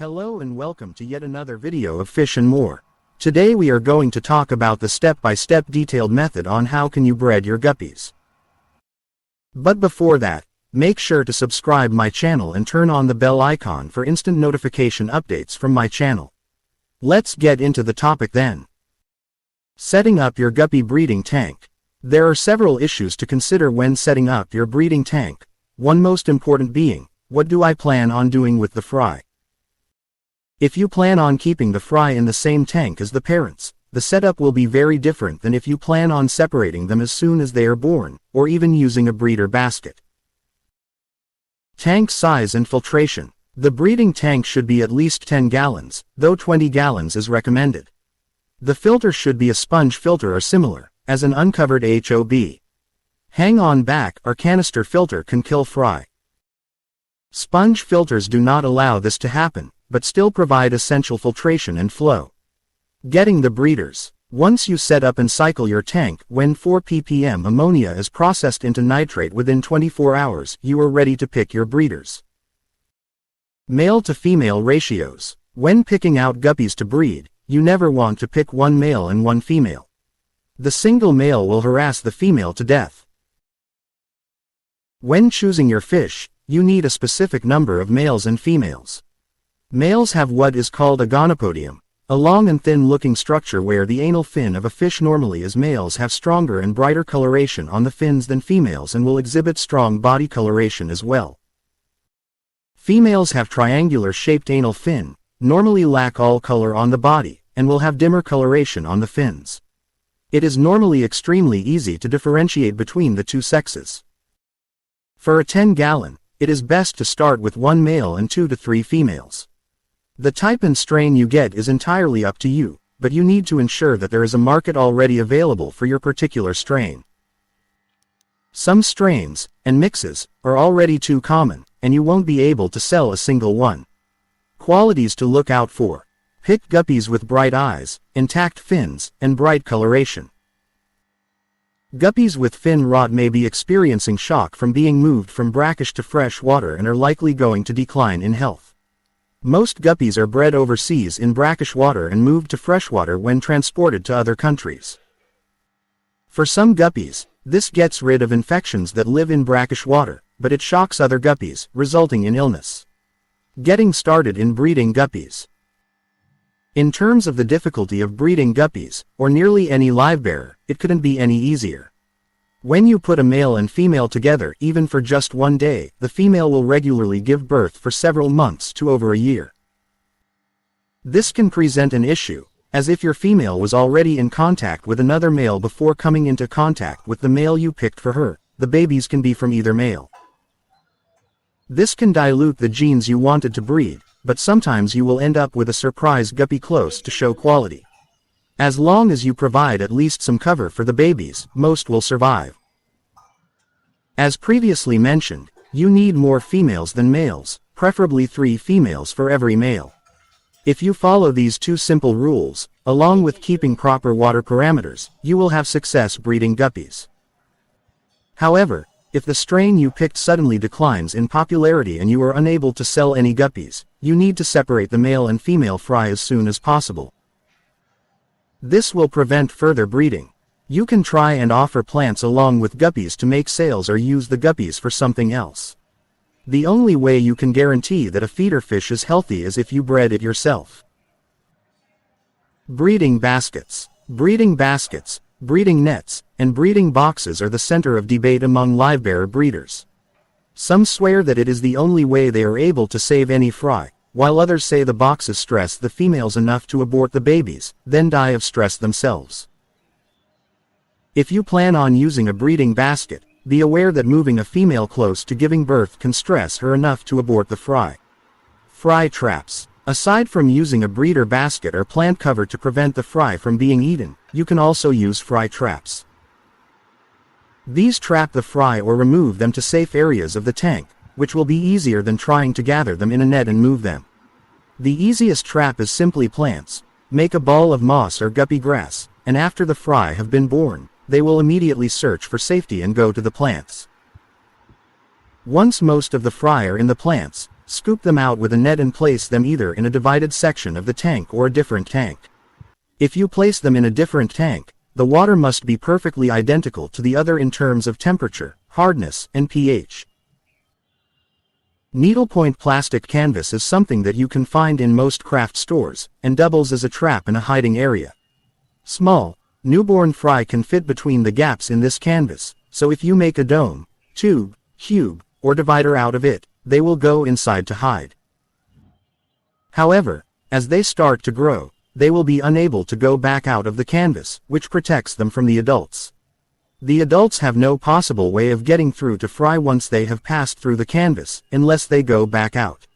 Hello and welcome to yet another video of Fish and More. Today we are going to talk about the step-by-step detailed method on how can you breed your guppies. But before that, make sure to subscribe my channel and turn on the bell icon for instant notification updates from my channel. Let's get into the topic then. Setting up your guppy breeding tank. There are several issues to consider when setting up your breeding tank, one most important being, what do I plan on doing with the fry? If you plan on keeping the fry in the same tank as the parents, the setup will be very different than if you plan on separating them as soon as they are born, or even using a breeder basket. Tank size and filtration. The breeding tank should be at least 10 gallons, though 20 gallons is recommended. The filter should be a sponge filter or similar, as an uncovered HOB. Hang-on back or canister filter can kill fry. Sponge filters do not allow this to happen, but still provide essential filtration and flow. Getting the breeders. Once you set up and cycle your tank, when 4 ppm ammonia is processed into nitrate within 24 hours, you are ready to pick your breeders. Male to female ratios. When picking out guppies to breed, you never want to pick one male and one female. The single male will harass the female to death. When choosing your fish, you need a specific number of males and females. Males have what is called a gonopodium, a long and thin-looking structure where the anal fin of a fish normally is males have stronger and brighter coloration on the fins than females and will exhibit strong body coloration as well. Females have triangular-shaped anal fin, normally lack all color on the body, and will have dimmer coloration on the fins. It is normally extremely easy to differentiate between the two sexes. For a 10-gallon, it is best to start with one male and 2 to 3 females. The type and strain you get is entirely up to you, but you need to ensure that there is a market already available for your particular strain. Some strains, and mixes, are already too common, and you won't be able to sell a single one. Qualities to look out for. Pick guppies with bright eyes, intact fins, and bright coloration. Guppies with fin rot may be experiencing shock from being moved from brackish to fresh water and are likely going to decline in health. Most guppies are bred overseas in brackish water and moved to freshwater when transported to other countries. For some guppies, this gets rid of infections that live in brackish water, but it shocks other guppies, resulting in illness. Getting started in breeding guppies. In terms of the difficulty of breeding guppies, or nearly any livebearer, it couldn't be any easier. When you put a male and female together even for just one day, the female will regularly give birth for several months to over a year. This can present an issue, as if your female was already in contact with another male before coming into contact with the male you picked for her. The babies can be from either male. This can dilute the genes you wanted to breed, but sometimes you will end up with a surprise guppy close to show quality. As long as you provide at least some cover for the babies, most will survive. As previously mentioned, you need more females than males, preferably 3 females for every male. If you follow these 2 simple rules, along with keeping proper water parameters, you will have success breeding guppies. However, if the strain you picked suddenly declines in popularity and you are unable to sell any guppies, you need to separate the male and female fry as soon as possible. This will prevent further breeding. You can try and offer plants along with guppies to make sales or use the guppies for something else. The only way you can guarantee that a feeder fish is healthy is if you bred it yourself. Breeding baskets. Breeding baskets, breeding nets, and breeding boxes are the center of debate among livebearer breeders. Some swear that it is the only way they are able to save any fry, while others say the boxes stress the females enough to abort the babies, then die of stress themselves. If you plan on using a breeding basket, be aware that moving a female close to giving birth can stress her enough to abort the fry. Fry traps. Aside from using a breeder basket or plant cover to prevent the fry from being eaten, you can also use fry traps. These trap the fry or remove them to safe areas of the tank, which will be easier than trying to gather them in a net and move them. The easiest trap is simply plants. Make a ball of moss or guppy grass, and after the fry have been born, they will immediately search for safety and go to the plants. Once most of the fry are in the plants, Scoop them out with a net and place them either in a divided section of the tank or a different tank. If you place them in a different tank, the water must be perfectly identical to the other in terms of temperature, hardness, and pH. Needlepoint plastic canvas is something that you can find in most craft stores, and doubles as a trap and a hiding area. Small, newborn fry can fit between the gaps in this canvas, so if you make a dome, tube, cube, or divider out of it, they will go inside to hide. However, as they start to grow, they will be unable to go back out of the canvas, which protects them from the adults. The adults have no possible way of getting through to fry once they have passed through the canvas, unless they go back out.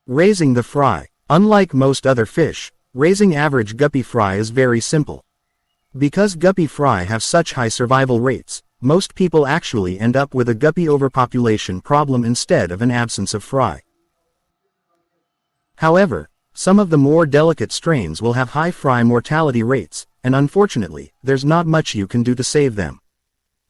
Raising the fry. Unlike most other fish, raising average guppy fry is very simple. Because guppy fry have such high survival rates, most people actually end up with a guppy overpopulation problem instead of an absence of fry. However, some of the more delicate strains will have high fry mortality rates, and unfortunately, there's not much you can do to save them.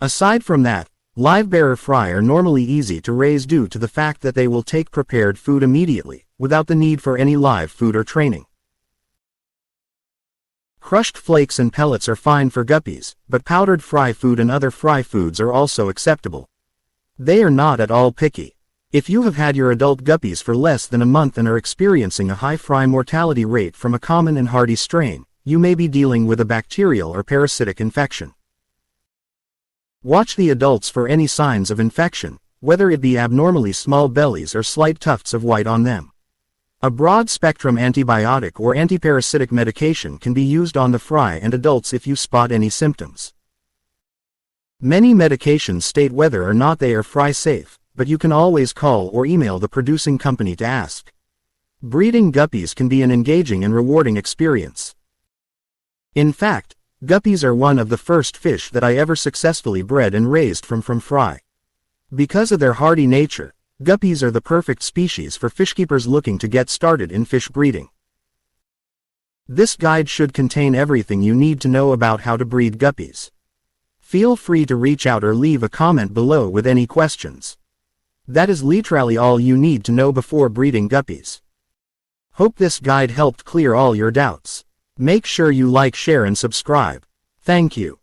Aside from that, live bearer fry are normally easy to raise due to the fact that they will take prepared food immediately, without the need for any live food or training. Crushed flakes and pellets are fine for guppies, but powdered fry food and other fry foods are also acceptable. They are not at all picky. If you have had your adult guppies for less than a month and are experiencing a high fry mortality rate from a common and hardy strain, you may be dealing with a bacterial or parasitic infection. Watch the adults for any signs of infection, whether it be abnormally small bellies or slight tufts of white on them. A broad-spectrum antibiotic or antiparasitic medication can be used on the fry and adults if you spot any symptoms. Many medications state whether or not they are fry safe, but you can always call or email the producing company to ask. Breeding guppies can be an engaging and rewarding experience. In fact, guppies are one of the first fish that I ever successfully bred and raised from fry. Because of their hardy nature, guppies are the perfect species for fishkeepers looking to get started in fish breeding. This guide should contain everything you need to know about how to breed guppies. Feel free to reach out or leave a comment below with any questions. That is literally all you need to know before breeding guppies. Hope this guide helped clear all your doubts. Make sure you like, share and subscribe. Thank you.